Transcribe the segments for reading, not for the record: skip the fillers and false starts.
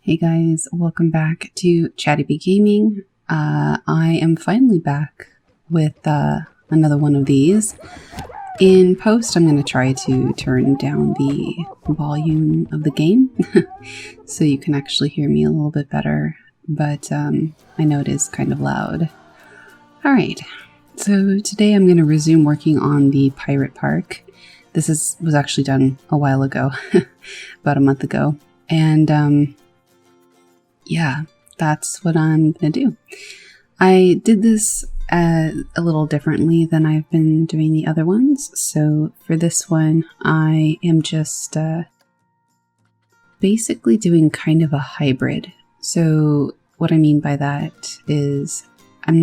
Hey guys, welcome back to Chatty Bee Gaming. I am finally back with another one of these. In post, I'm going to try to turn down the volume of the game so you can actually hear me a little bit better, but I know it is kind of loud. Alright, so today I'm going to resume working on the Pirate Park. This was actually done a while ago, about a month ago, and yeah, that's what I'm going to do. I did this a little differently than I've been doing the other ones. So for this one, I am just basically doing kind of a hybrid. So what I mean by that is I'm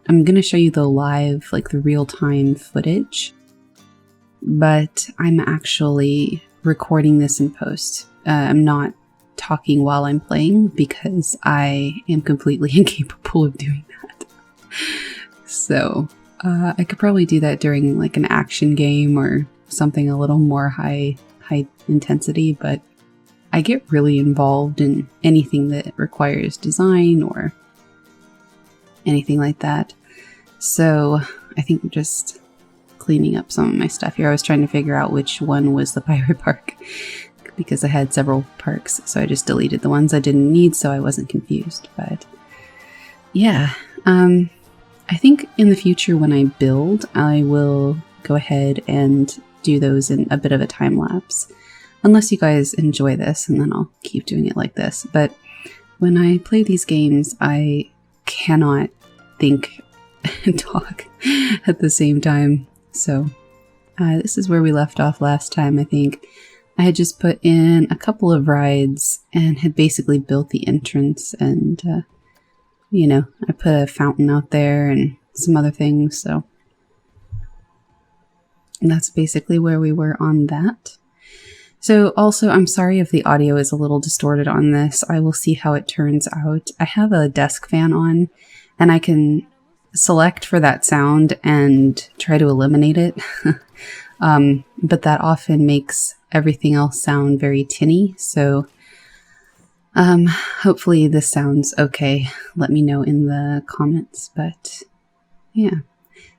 going to show you the live, like the real-time footage, but I'm actually recording this in post. I'm not talking while I'm playing because I am completely incapable of doing that. So I could probably do that during like an action game or something a little more high intensity, but I get really involved in anything that requires design or anything like that. So I think I'm just cleaning up some of my stuff here. I was trying to figure out which one was the Pirate Park, because I had several parks, so I just deleted the ones I didn't need so I wasn't confused. But yeah, I think in the future when I build, I will go ahead and do those in a bit of a time lapse. Unless you guys enjoy this, and then I'll keep doing it like this. But when I play these games, I cannot think and talk at the same time. So this is where we left off last time, I think. I had just put in a couple of rides and had basically built the entrance, and, you know, I put a fountain out there and some other things, so and that's basically where we were on that. So also, I'm sorry if the audio is a little distorted on this. I will see how it turns out. I have a desk fan on, and I can select for that sound and try to eliminate it. But that often makes everything else sound very tinny, so hopefully this sounds okay. Let me know in the comments, but yeah.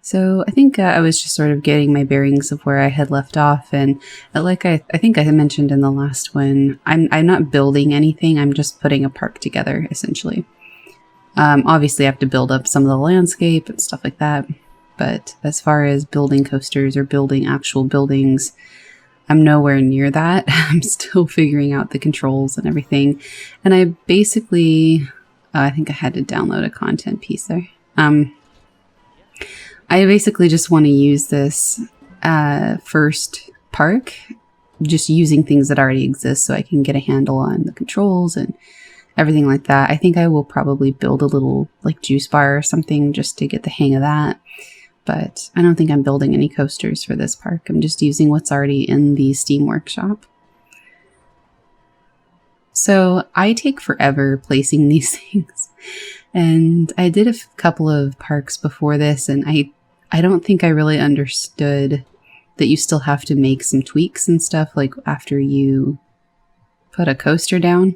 So I think I was just sort of getting my bearings of where I had left off, and like I think I mentioned in the last one, I'm not building anything, I'm just putting a park together, essentially. Obviously I have to build up some of the landscape and stuff like that, but as far as building coasters or building actual buildings, I'm nowhere near that. I'm still figuring out the controls and everything. And I basically, I think I had to download a content piece there. I basically just want to use this first park, just using things that already exist so I can get a handle on the controls and everything like that. I think I will probably build a little like juice bar or something just to get the hang of that. But I don't think I'm building any coasters for this park. I'm just using what's already in the Steam Workshop. So I take forever placing these things. And I did a couple of parks before this, and I don't think I really understood that you still have to make some tweaks and stuff like after you put a coaster down.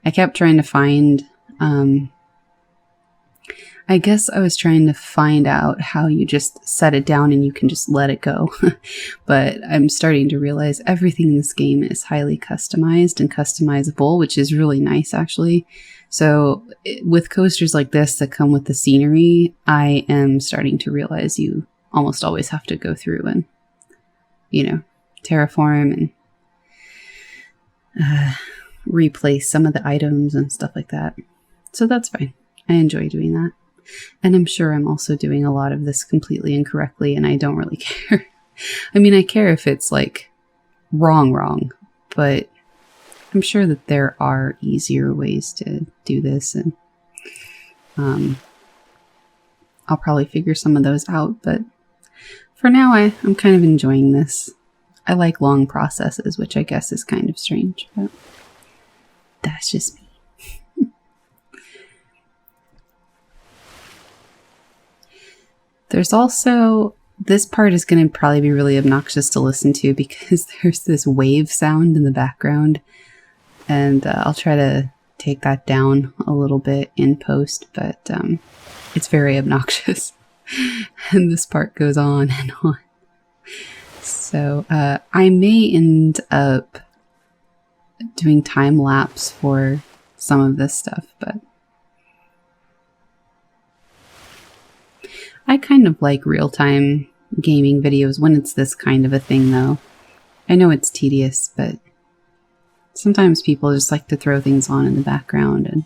I kept trying to find... I guess I was trying to find out how you just set it down and you can just let it go. But I'm starting to realize everything in this game is highly customized and customizable, which is really nice, actually. So with coasters like this that come with the scenery, I am starting to realize you almost always have to go through and, you know, terraform and replace some of the items and stuff like that. So that's fine. I enjoy doing that. And I'm sure I'm also doing a lot of this completely incorrectly, and I don't really care. I mean, I care if it's like wrong, but I'm sure that there are easier ways to do this, and I'll probably figure some of those out, but for now I'm kind of enjoying this. I like long processes, which I guess is kind of strange, but that's just me. There's also, this part is going to probably be really obnoxious to listen to because there's this wave sound in the background, and I'll try to take that down a little bit in post, but it's very obnoxious. And this part goes on and on. So I may end up doing time lapse for some of this stuff, but I kind of like real-time gaming videos when it's this kind of a thing, though. I know it's tedious, but sometimes people just like to throw things on in the background. And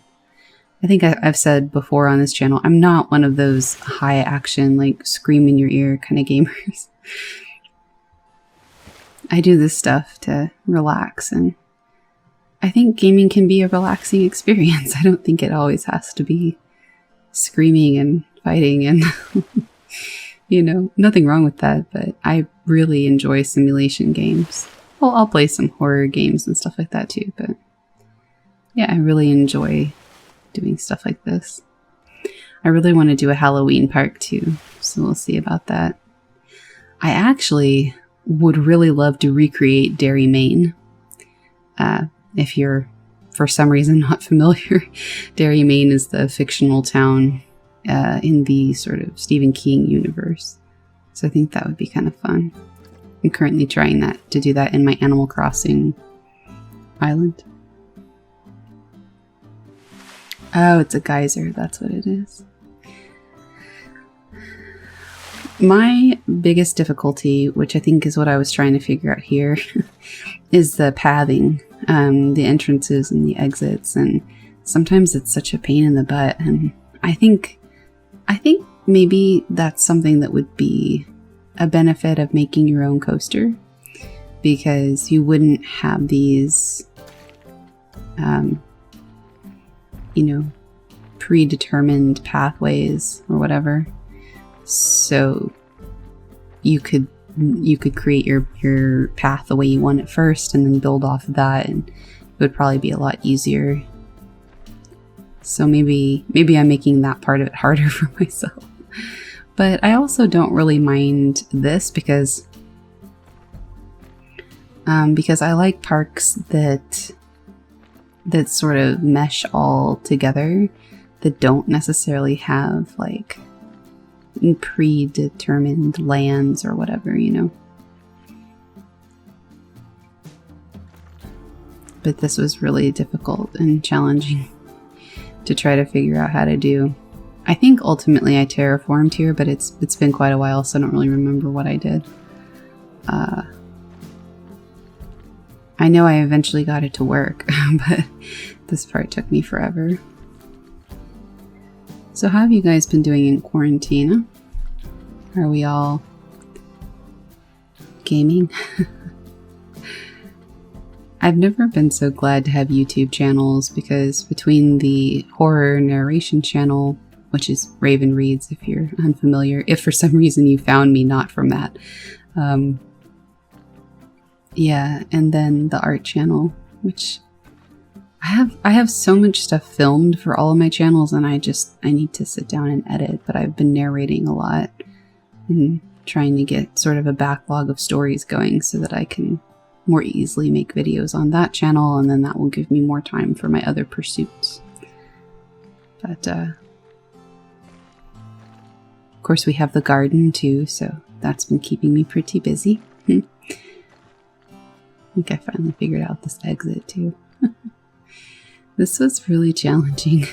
I think I've said before on this channel, I'm not one of those high action, like scream in your ear kind of gamers. I do this stuff to relax, and I think gaming can be a relaxing experience. I don't think it always has to be screaming and fighting and, you know, nothing wrong with that, but I really enjoy simulation games. Well, I'll play some horror games and stuff like that too, but yeah, I really enjoy doing stuff like this. I really want to do a Halloween park too, so we'll see about that. I actually would really love to recreate Derry, Maine. If you're, for some reason, not familiar, Derry, Maine is the fictional town in the sort of Stephen King universe. So I think that would be kind of fun. I'm currently trying to do that in my Animal Crossing island. Oh, it's a geyser. That's what it is. My biggest difficulty, which I think is what I was trying to figure out here, is the pathing, the entrances and the exits. And sometimes it's such a pain in the butt. And I think maybe that's something that would be a benefit of making your own coaster, because you wouldn't have these, you know, predetermined pathways or whatever. So you could create your path the way you want it first and then build off of that, and it would probably be a lot easier. So maybe I'm making that part of it harder for myself. But I also don't really mind this because I like parks that sort of mesh all together, that don't necessarily have like predetermined lands or whatever, you know. But this was really difficult and challenging to try to figure out how to do. I think ultimately I terraformed here, but it's been quite a while, so I don't really remember what I did. I know I eventually got it to work, but this part took me forever. So how have you guys been doing in quarantine? Are we all gaming? I've never been so glad to have YouTube channels, because between the horror narration channel, which is Raven Reads if you're unfamiliar, if for some reason you found me not from that, yeah, and then the art channel, which I have so much stuff filmed for all of my channels, and I need to sit down and edit, but I've been narrating a lot and trying to get sort of a backlog of stories going so that I can more easily make videos on that channel, and then that will give me more time for my other pursuits. But of course we have the garden too, so that's been keeping me pretty busy. I think I finally figured out this exit too. This was really challenging.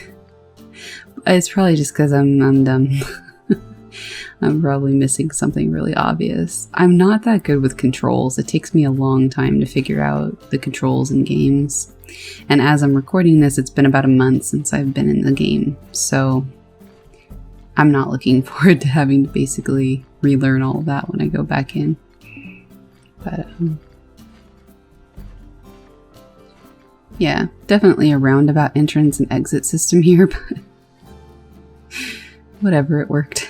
It's probably just because I'm dumb. I'm probably missing something really obvious. I'm not that good with controls. It takes me a long time to figure out the controls in games. And as I'm recording this, it's been about a month since I've been in the game. So I'm not looking forward to having to basically relearn all of that when I go back in. But yeah, definitely a roundabout entrance and exit system here, but whatever, it worked.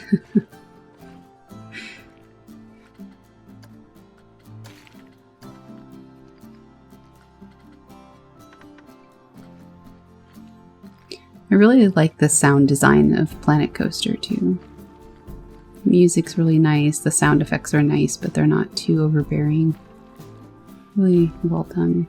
I really like the sound design of Planet Coaster too. The music's really nice, the sound effects are nice, but they're not too overbearing. Really well done.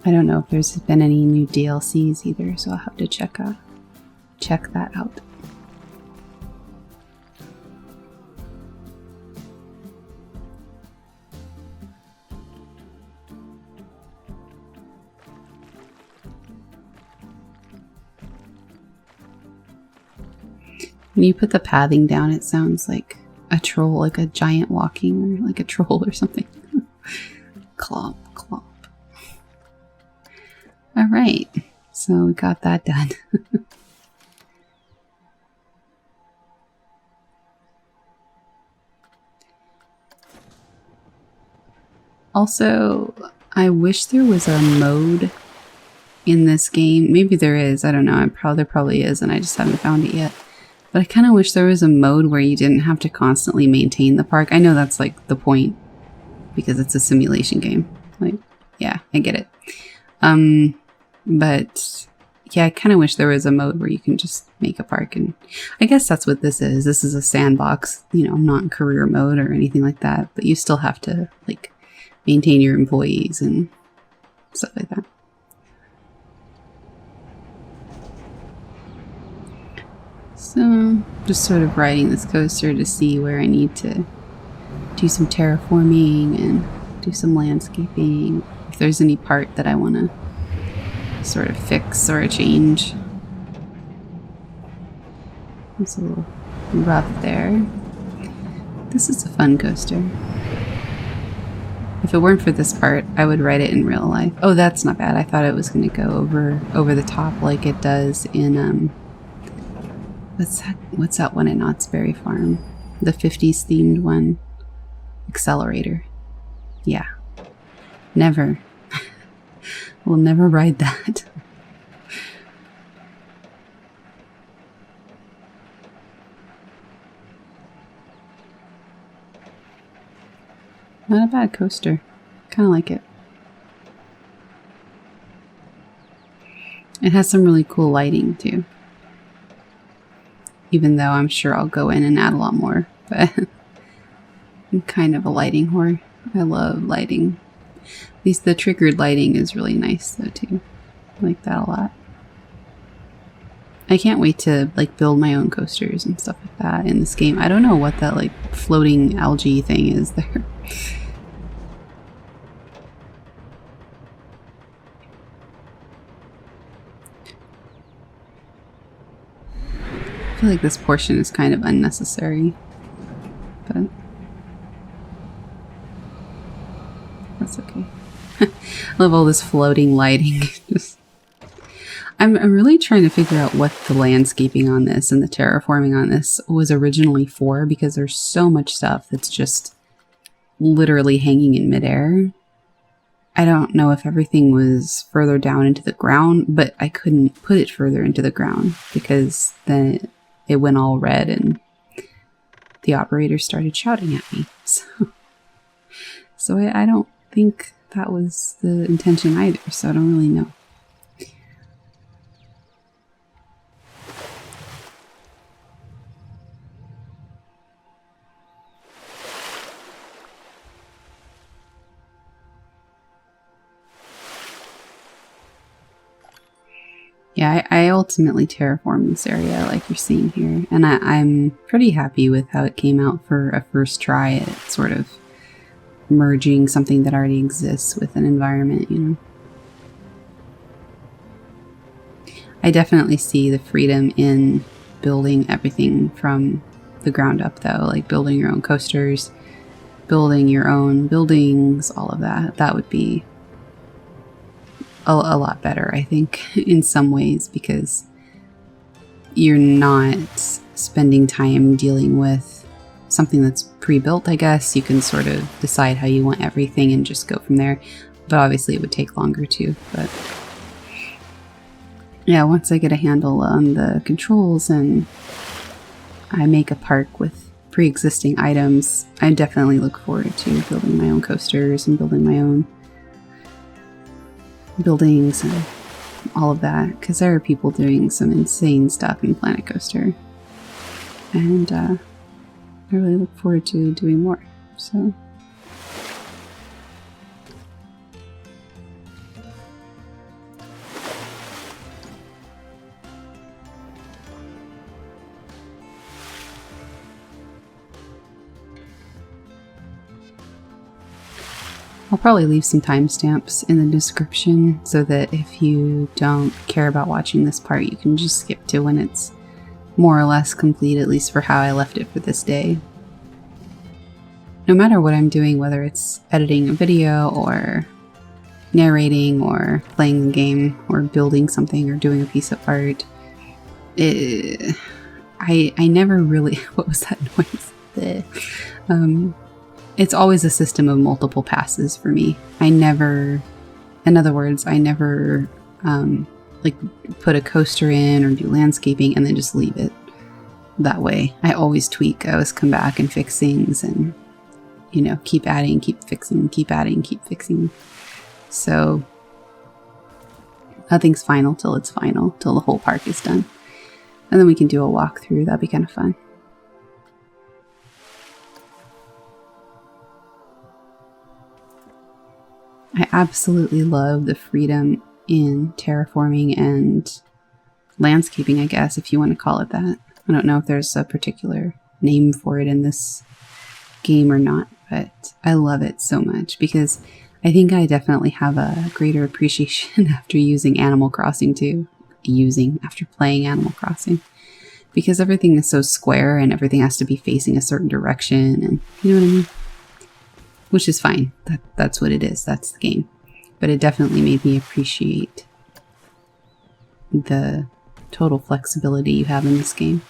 I don't know if there's been any new DLCs either, so I'll have to check that out. When you put the pathing down, it sounds like a troll, like a giant walking, or like a troll or something. Clomp, clomp. Alright, so we got that done. Also, I wish there was a mode in this game. Maybe there is, I don't know. There probably is, and I just haven't found it yet. But I kind of wish there was a mode where you didn't have to constantly maintain the park. I know that's like the point, because it's a simulation game. Like, yeah, I get it. But yeah, I kind of wish there was a mode where you can just make a park, and I guess that's what this is. This is a sandbox, you know, not in career mode or anything like that, but you still have to like maintain your employees and stuff like that. So just sort of riding this coaster to see where I need to do some terraforming and do some landscaping. If there's any part that I want to sort of fix or change. It's a little rough there. This is a fun coaster. If it weren't for this part, I would ride it in real life. Oh, that's not bad. I thought it was going to go over the top like it does in what's that one at Knott's Berry Farm? The 50s themed one. Accelerator. Yeah. Never. We'll never ride that. Not a bad coaster. Kind of like it. It has some really cool lighting too. Even though I'm sure I'll go in and add a lot more. But I'm kind of a lighting whore. I love lighting. At least the triggered lighting is really nice though too. I like that a lot. I can't wait to like build my own coasters and stuff like that in this game. I don't know what that like floating algae thing is there. I feel like this portion is kind of unnecessary, but that's okay. I love all this floating lighting. I'm really trying to figure out what the landscaping on this and the terraforming on this was originally for, because there's so much stuff that's just literally hanging in midair. I don't know if everything was further down into the ground, but I couldn't put it further into the ground because then it went all red and the operator started shouting at me. So I don't think that was the intention either, so I don't really know. Yeah, I ultimately terraformed this area like you're seeing here, and I'm pretty happy with how it came out for a first try at sort of merging something that already exists with an environment, you know. I definitely see the freedom in building everything from the ground up though, like building your own coasters, building your own buildings, all of that. That would be a lot better, I think, in some ways, because you're not spending time dealing with something that's pre-built, I guess. You can sort of decide how you want everything and just go from there. But obviously it would take longer too. But yeah, once I get a handle on the controls and I make a park with pre-existing items, I definitely look forward to building my own coasters and building my own buildings and all of that, because there are people doing some insane stuff in Planet Coaster, and I really look forward to doing more. So I'll probably leave some timestamps in the description so that if you don't care about watching this part, you can just skip to when it's more or less complete, at least for how I left it for this day. No matter what I'm doing, whether it's editing a video or narrating or playing the game or building something or doing a piece of art, I never really... What was that noise? It's always a system of multiple passes for me. In other words, I never like put a coaster in or do landscaping and then just leave it that way. I always tweak. I always come back and fix things and, you know, keep adding, keep fixing, keep adding, keep fixing. So nothing's final till it's final, till the whole park is done. And then we can do a walkthrough. That'd be kind of fun. I absolutely love the freedom in terraforming and landscaping, I guess, if you want to call it that. I don't know if there's a particular name for it in this game or not, but I love it so much because I think I definitely have a greater appreciation after using Animal Crossing after playing Animal Crossing, because everything is so square and everything has to be facing a certain direction, and you know what I mean? Which is fine. That's what it is. That's the game. But it definitely made me appreciate the total flexibility you have in this game.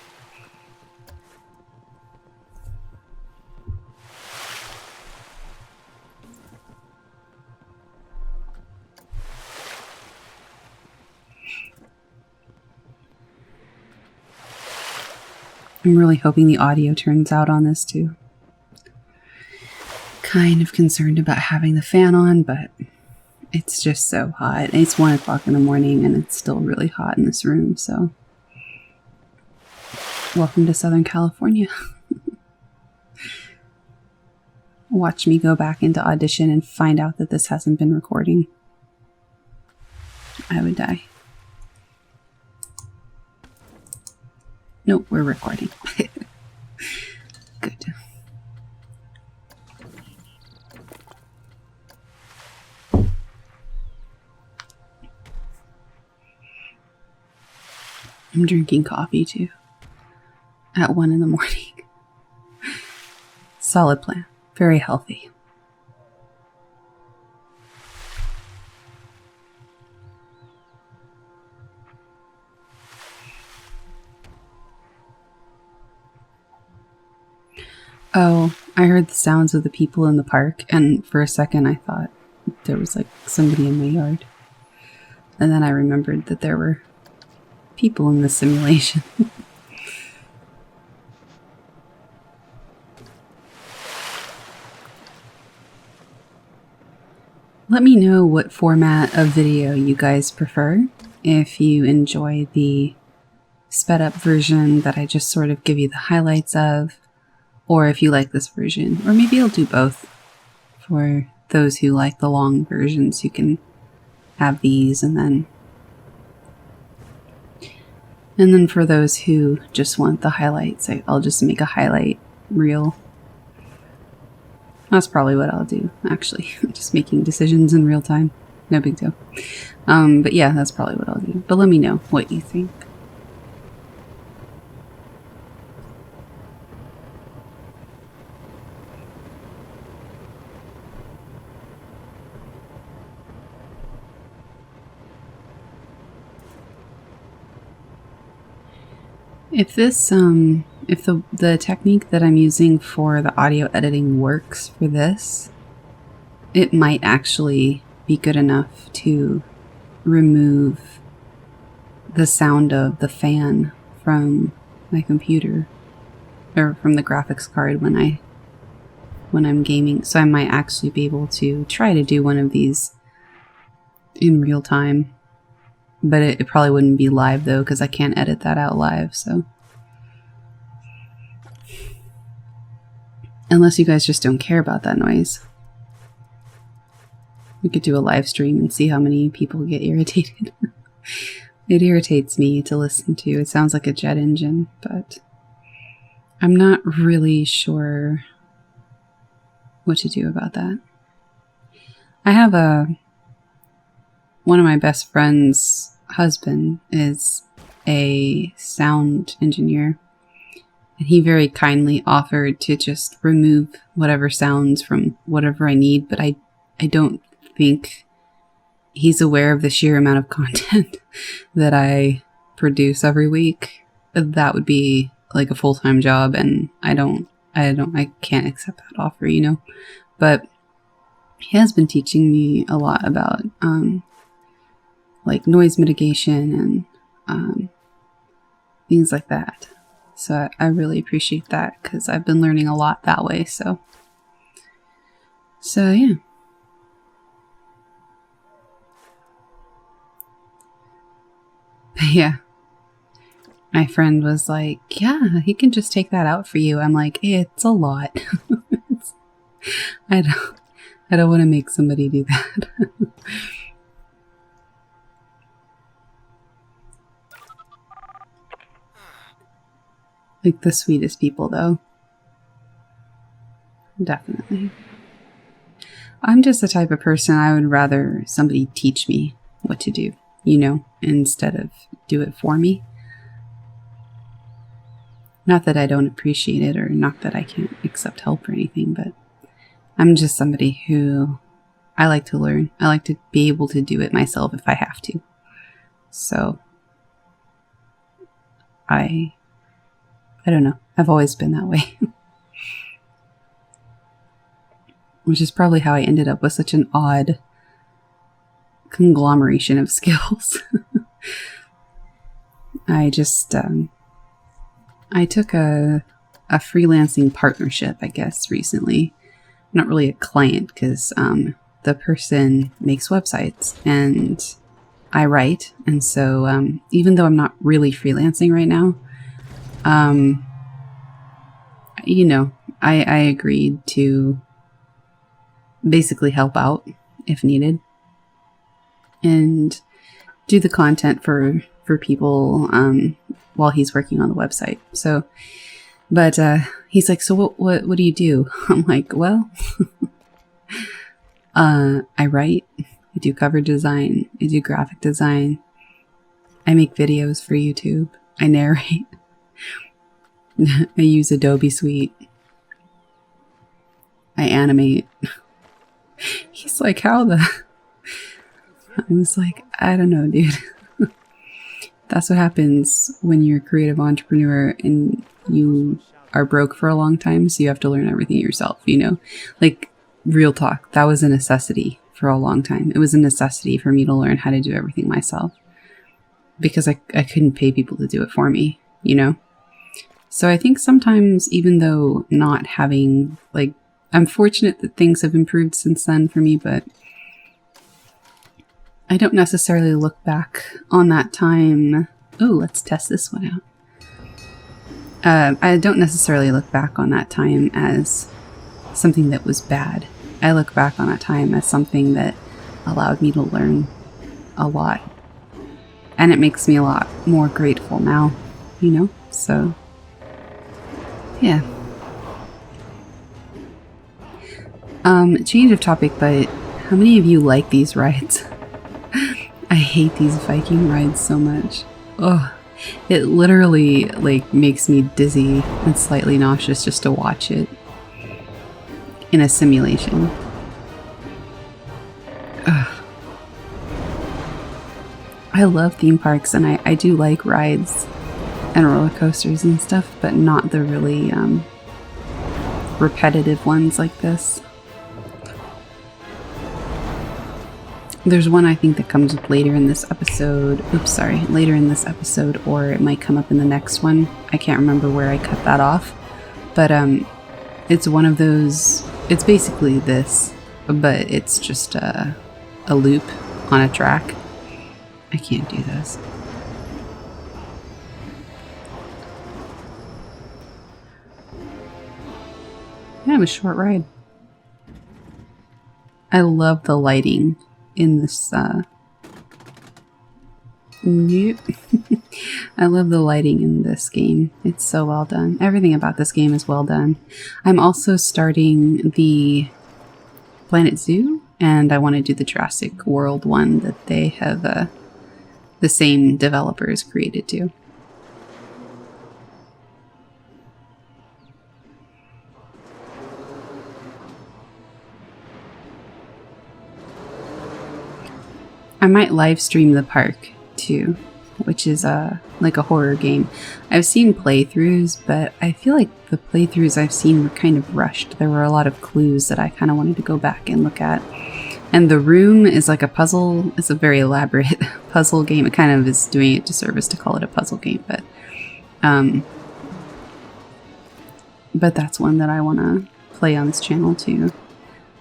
I'm really hoping the audio turns out on this too. Kind of concerned about having the fan on, but it's just so hot. It's 1 o'clock in the morning and it's still really hot in this room, so welcome to Southern California. Watch me go back into Audition and find out that this hasn't been recording. I would die. Nope, we're recording. Good. I'm drinking coffee too. At 1 in the morning. Solid plan. Very healthy. Oh, I heard the sounds of the people in the park, and for a second I thought there was like somebody in my yard. And then I remembered that there were people in the simulation. Let me know what format of video you guys prefer. If you enjoy the sped up version that I just sort of give you the highlights of, or if you like this version, or maybe I'll do both. For those who like the long versions, you can have these, and then for those who just want the highlights, I'll just make a highlight reel. That's probably what I'll do, actually. Just making decisions in real time. No big deal. But yeah, that's probably what I'll do. But let me know what you think. If this, if the technique that I'm using for the audio editing works for this, it might actually be good enough to remove the sound of the fan from my computer, or from the graphics card when I'm gaming. So I might actually be able to try to do one of these in real time. But it probably wouldn't be live though, because I can't edit that out live, so. Unless you guys just don't care about that noise. We could do a live stream and see how many people get irritated. It irritates me to listen to. It sounds like a jet engine, but I'm not really sure what to do about that. I have one of my best friend's husband is a sound engineer, and he very kindly offered to just remove whatever sounds from whatever I need, but I don't think he's aware of the sheer amount of content that I produce every week. That would be like a full-time job, and I can't accept that offer, you know. But he has been teaching me a lot about like noise mitigation and things like that. So I really appreciate that, because I've been learning a lot that way. So yeah. But yeah. My friend was like, yeah, he can just take that out for you. I'm like, it's a lot. I don't want to make somebody do that. Like the sweetest people, though. Definitely. I'm just the type of person I would rather somebody teach me what to do, you know, instead of do it for me. Not that I don't appreciate it, or not that I can't accept help or anything, but I'm just somebody who I like to learn. I like to be able to do it myself if I have to. So I don't know. I've always been that way. Which is probably how I ended up with such an odd conglomeration of skills. I just, I took a freelancing partnership, I guess, recently. Not really a client, because the person makes websites and I write. And so even though I'm not really freelancing right now, you know, I agreed to basically help out if needed and do the content for people while he's working on the website. So, but he's like, so what do you do? I'm like, well, I write, I do cover design, I do graphic design, I make videos for YouTube, I narrate, I use Adobe Suite, I animate. He's like, how the... I was like, I don't know, dude. That's what happens when you're a creative entrepreneur and you are broke for a long time, so you have to learn everything yourself, you know? Like, real talk, that was a necessity for a long time. It was a necessity for me to learn how to do everything myself, because I couldn't pay people to do it for me, you know? So I think sometimes, even though not having, like, I'm fortunate that things have improved since then for me, but I don't necessarily look back on that time. Oh, let's test this one out. I don't necessarily look back on that time as something that was bad. I look back on that time as something that allowed me to learn a lot. And it makes me a lot more grateful now, you know? So, yeah. Change of topic, but how many of you like these rides? I hate these Viking rides so much. Ugh. It literally, like, makes me dizzy and slightly nauseous just to watch it in a simulation. Ugh. I love theme parks, and I do like rides and roller coasters and stuff, but not the really repetitive ones like this. There's one I think that comes up later in this episode. Oops, sorry. Later in this episode, or it might come up in the next one. I can't remember where I cut that off. But it's one of those... It's basically this, but it's just a loop on a track. I can't do this. Yeah, it was a short ride. I love the lighting in this, nope. I love the lighting in this game. It's so well done. Everything about this game is well done. I'm also starting the Planet Zoo and I want to do the Jurassic World one that they have the same developers created too. I might live stream the park too, which is like a horror game. I've seen playthroughs, but I feel like the playthroughs I've seen were kind of rushed. There were a lot of clues that I kind of wanted to go back and look at. And the room is like a puzzle. It's a very elaborate puzzle game. It kind of is doing it disservice to call it a puzzle game, but that's one that I want to play on this channel too.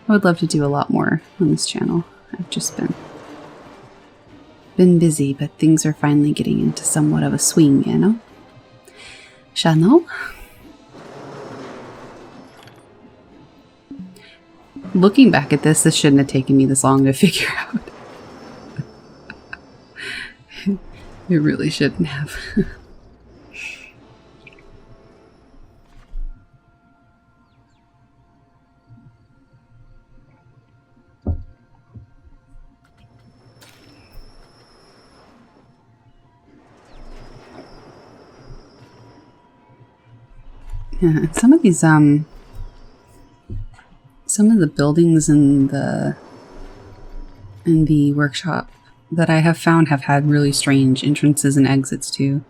I would love to do a lot more on this channel. I've just been busy, but things are finally getting into somewhat of a swing, you know? Chano? Looking back at this shouldn't have taken me this long to figure out. It really shouldn't have. Yeah, some of these some of the buildings in the workshop that I have found have had really strange entrances and exits too.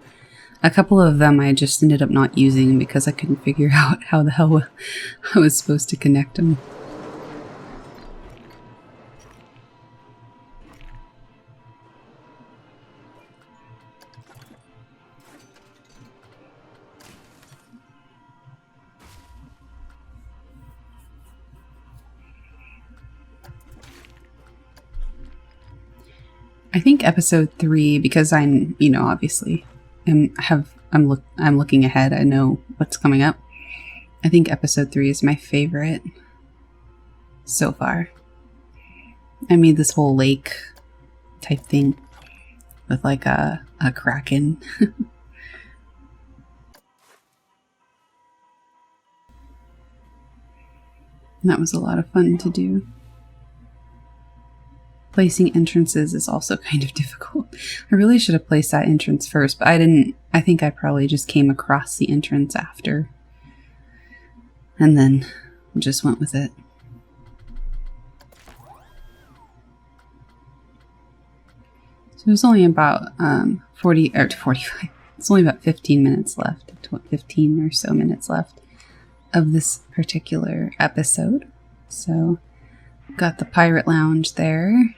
A couple of them I just ended up not using because I couldn't figure out how the hell I was supposed to connect them. I think episode 3, because I'm, you know, obviously I'm looking ahead. I know what's coming up. I think episode 3 is my favorite so far. I made this whole lake type thing with like a kraken. And that was a lot of fun to do. Placing entrances is also kind of difficult. I really should have placed that entrance first, but I didn't. I think I probably just came across the entrance after. And then just went with it. So there's only about 45. It's only about 15 minutes left, 15 or so minutes left of this particular episode. So got the Pirate Lounge there.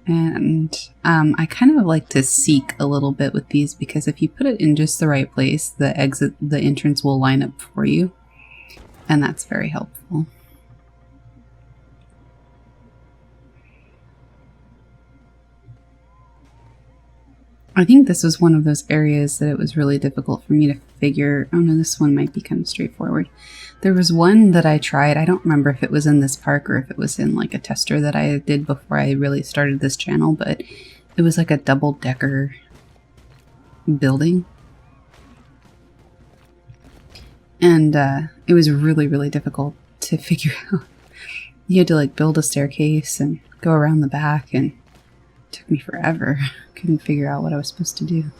And I kind of like to seek a little bit with these, because if you put it in just the right place, the entrance will line up for you. And that's very helpful. I think this was one of those areas that it was really difficult for me to figure. Oh no, this one might be kind of straightforward. There was one that I tried. I don't remember if it was in this park or if it was in like a tester that I did before I really started this channel, but it was like a double-decker building. And it was really, really difficult to figure out. You had to like build a staircase and go around the back, and it took me forever. Couldn't figure out what I was supposed to do.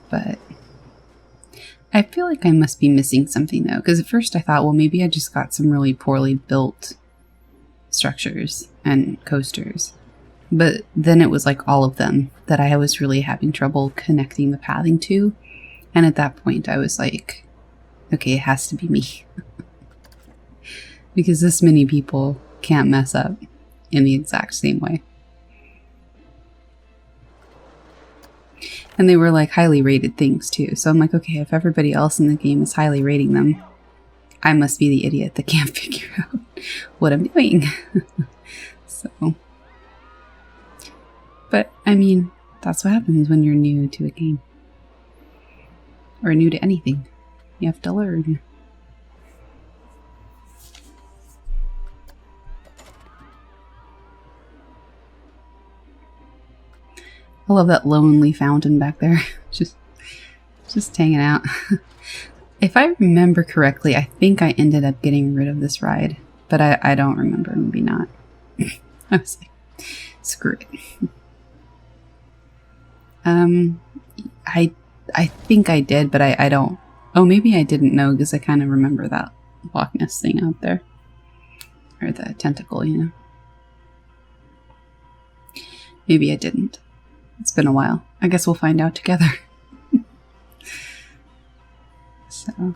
But I feel like I must be missing something though, because at first I thought, well, maybe I just got some really poorly built structures and coasters. But then it was like all of them that I was really having trouble connecting the pathing to. And at that point I was like, okay, it has to be me. Because this many people can't mess up in the exact same way. And they were like highly rated things too. So I'm like, okay, if everybody else in the game is highly rating them, I must be the idiot that can't figure out what I'm doing. So, but I mean, that's what happens when you're new to a game. Or new to anything. You have to learn. I love that lonely fountain back there. just hanging out. If I remember correctly, I think I ended up getting rid of this ride but I don't remember. Maybe not. I was like, screw it. I think I did, but I don't. Oh, maybe I didn't know because I kind of remember that Loch Ness thing out there. Or the tentacle, you know. Maybe I didn't. It's been a while. I guess we'll find out together. So.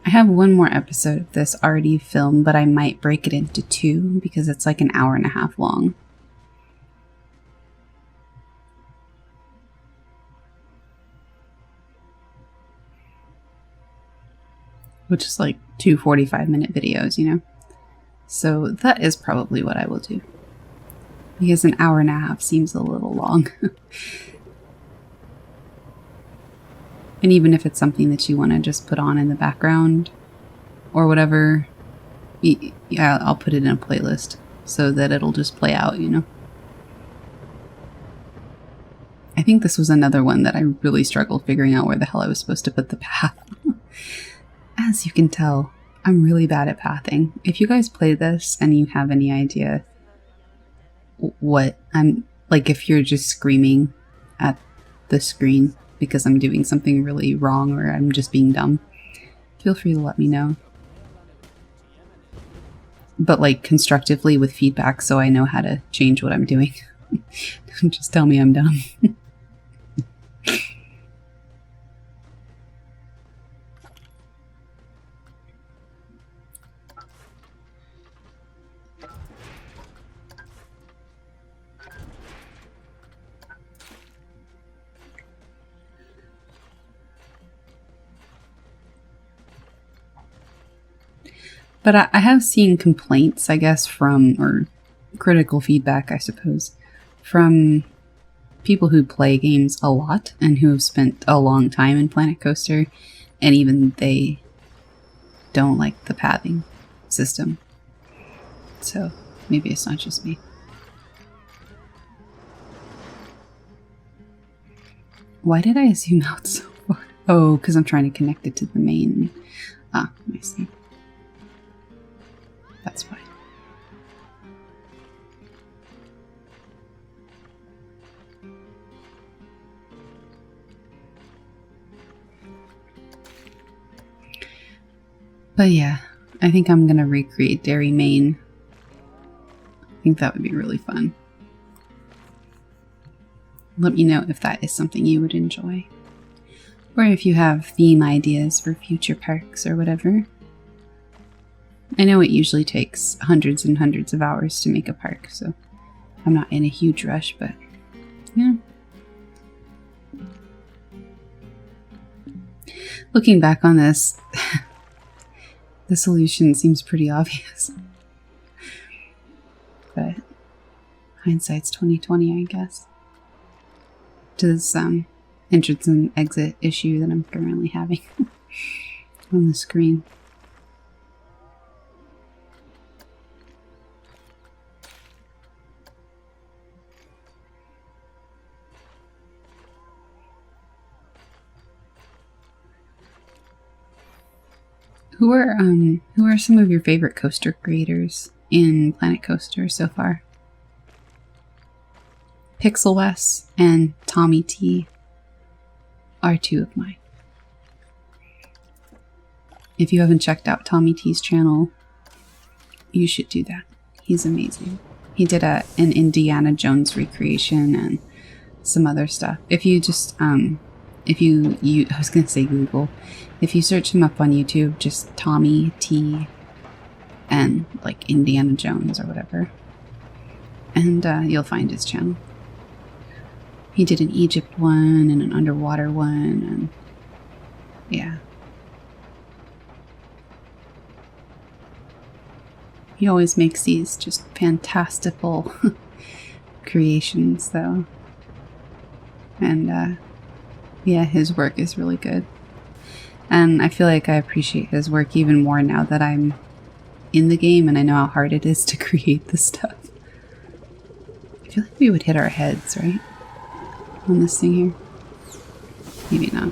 I have one more episode of this already filmed, but I might break it into 2 because it's like an hour and a half long. Which is like 2 45-minute videos, you know? So that is probably what I will do. Because an hour and a half seems a little long. And even if it's something that you want to just put on in the background or whatever, yeah, I'll put it in a playlist so that it'll just play out, you know? I think this was another one that I really struggled figuring out where the hell I was supposed to put the path. As you can tell, I'm really bad at pathing. If you guys play this and you have any idea what I'm like, if you're just screaming at the screen because I'm doing something really wrong or I'm just being dumb, feel free to let me know. But like constructively with feedback so I know how to change what I'm doing. Don't just tell me I'm dumb. But I have seen complaints, I guess, from, or critical feedback, I suppose, from people who play games a lot and who have spent a long time in Planet Coaster, and even they don't like the pathing system. So maybe it's not just me. Why did I zoom out so far? Oh, because I'm trying to connect it to the main. Ah, I see. That's fine. But yeah, I think I'm gonna recreate Dairy Main. I think that would be really fun. Let me know if that is something you would enjoy. Or if you have theme ideas for future parks or whatever. I know it usually takes hundreds and hundreds of hours to make a park, so I'm not in a huge rush, but yeah. Looking back on this, the solution seems pretty obvious. But hindsight's 20/20, I guess. To this entrance and exit issue that I'm currently having on the screen. Who are some of your favorite coaster creators in Planet Coaster so far? Pixel Wes and Tommy T are 2 of mine. If you haven't checked out Tommy T's channel, you should do that. He's amazing. He did an Indiana Jones recreation and some other stuff. If you just I was gonna say Google. If you search him up on YouTube, just Tommy T and like Indiana Jones or whatever, and you'll find his channel. He did an Egypt one and an underwater one, and yeah. He always makes these just fantastical creations though. And yeah, his work is really good. And I feel like I appreciate his work even more now that I'm in the game and I know how hard it is to create this stuff. I feel like we would hit our heads, right? On this thing here. Maybe not.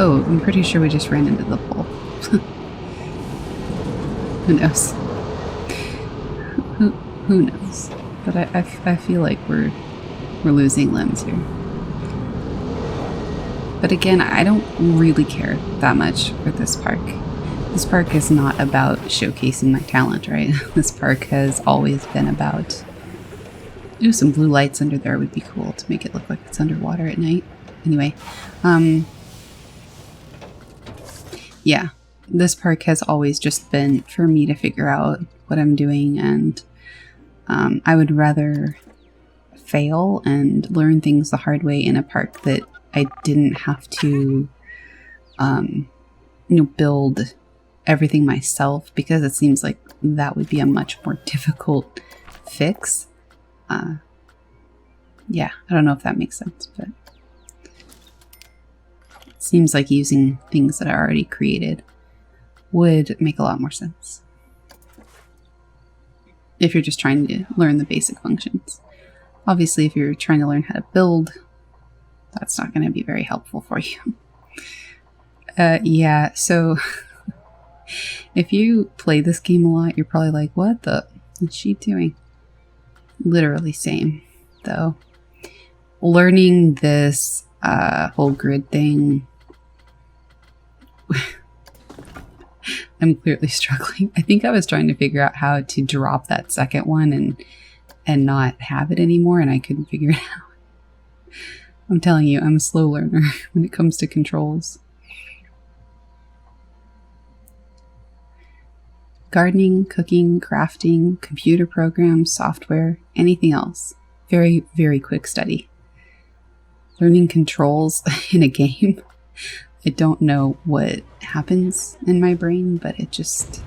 Oh, I'm pretty sure we just ran into the pole. Who knows? Who knows? But I feel like we're losing limbs here. But again, I don't really care that much for this park. This park is not about showcasing my talent, right? This park has always been about... Ooh, some blue lights under there would be cool to make it look like it's underwater at night. Anyway, yeah, this park has always just been for me to figure out what I'm doing, and I would rather fail and learn things the hard way in a park that I didn't have to, build everything myself, because it seems like that would be a much more difficult fix. Yeah, I don't know if that makes sense, but it seems like using things that are already created would make a lot more sense if you're just trying to learn the basic functions. Obviously, if you're trying to learn how to build, that's not going to be very helpful for you. Yeah, so if you play this game a lot, you're probably like, what the is she doing? Literally same, though. Learning this whole grid thing, I'm clearly struggling. I think I was trying to figure out how to drop that second one and not have it anymore, and I couldn't figure it out. I'm telling you, I'm a slow learner when it comes to controls. Gardening, cooking, crafting, computer programs, software, anything else. Very, very quick study. Learning controls in a game. I don't know what happens in my brain, but it's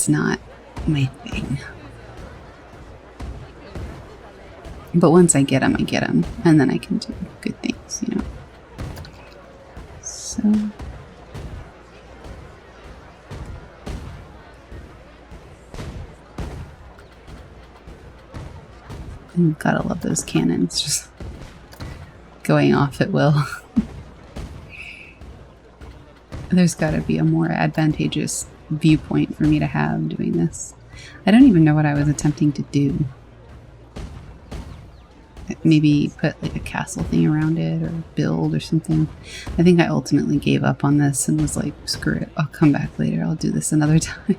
not my thing. But once I get them, and then I can do good things, you know. So... gotta love those cannons, just going off at will. There's gotta be a more advantageous viewpoint for me to have doing this. I don't even know what I was attempting to do. Maybe put like a castle thing around it or build or something. I think I ultimately gave up on this and was like, screw it, I'll come back later, I'll do this another time.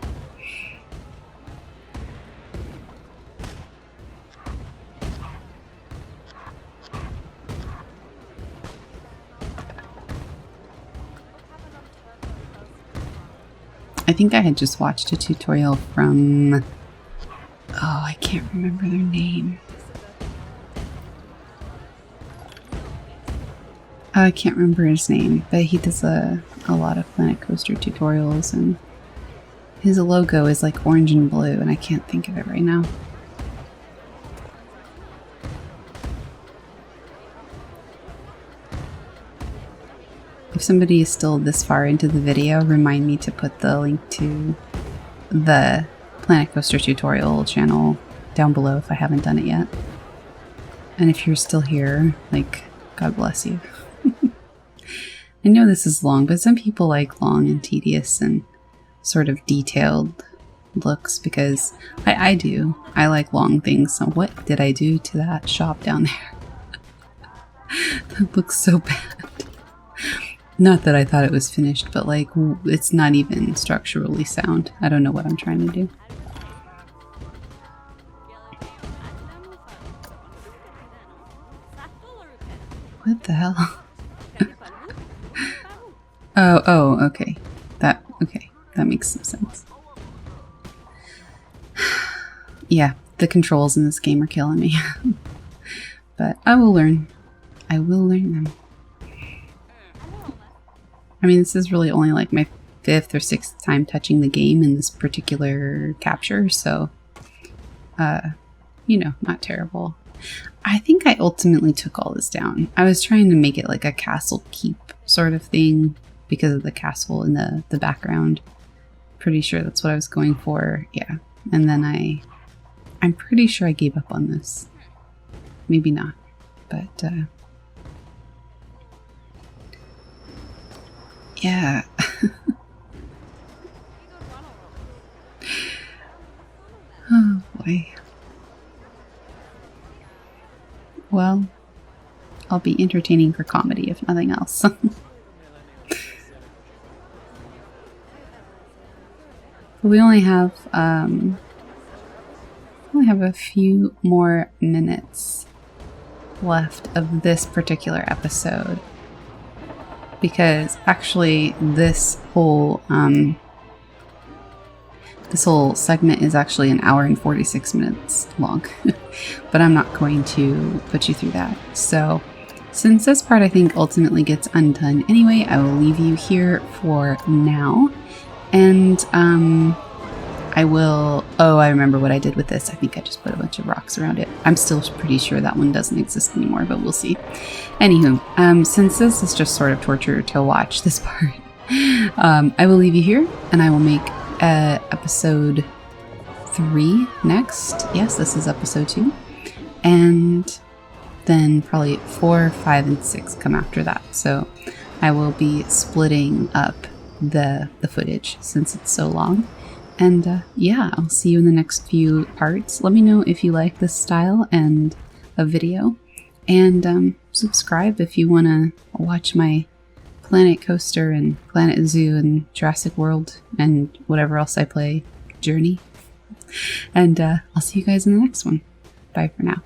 I think I had just watched a tutorial from... oh, I can't remember their name. I can't remember his name, but he does a lot of Planet Coaster tutorials, and his logo is like orange and blue, and I can't think of it right now. If somebody is still this far into the video, remind me to put the link to the Planet Coaster tutorial channel down below if I haven't done it yet. And if you're still here, like, God bless you. I know this is long, but some people like long and tedious and sort of detailed looks, because I do. I like long things. So what did I do to that shop down there? That looks so bad. Not that I thought it was finished, but like, it's not even structurally sound. I don't know what I'm trying to do. What the hell? Oh, okay. That makes some sense. Yeah, the controls in this game are killing me. But I will learn. I will learn them. I mean, this is really only like my 5th or 6th time touching the game in this particular capture, so, you know, not terrible. I think I ultimately took all this down. I was trying to make it like a castle keep sort of thing because of the castle in the background. Pretty sure that's what I was going for, yeah. And then I'm pretty sure I gave up on this. Maybe not, but, Yeah. Oh boy. Well, I'll be entertaining for comedy if nothing else. We only have a few more minutes left of this particular episode, because actually this whole segment is actually an hour and 46 minutes long. But I'm not going to put you through that. So since this part I think ultimately gets undone anyway, I will leave you here for now. And I will... Oh, I remember what I did with this. I think I just put a bunch of rocks around it. I'm still pretty sure that one doesn't exist anymore, but we'll see. Anywho, since this is just sort of torture to watch this part, I will leave you here, and I will make episode 3 next. Yes, this is episode 2. And then probably 4, 5, and 6 come after that. So I will be splitting up the footage since it's so long. And yeah, I'll see you in the next few parts. Let me know if you like this style and a video. And subscribe if you want to watch my Planet Coaster and Planet Zoo and Jurassic World and whatever else I play journey. And I'll see you guys in the next one. Bye for now.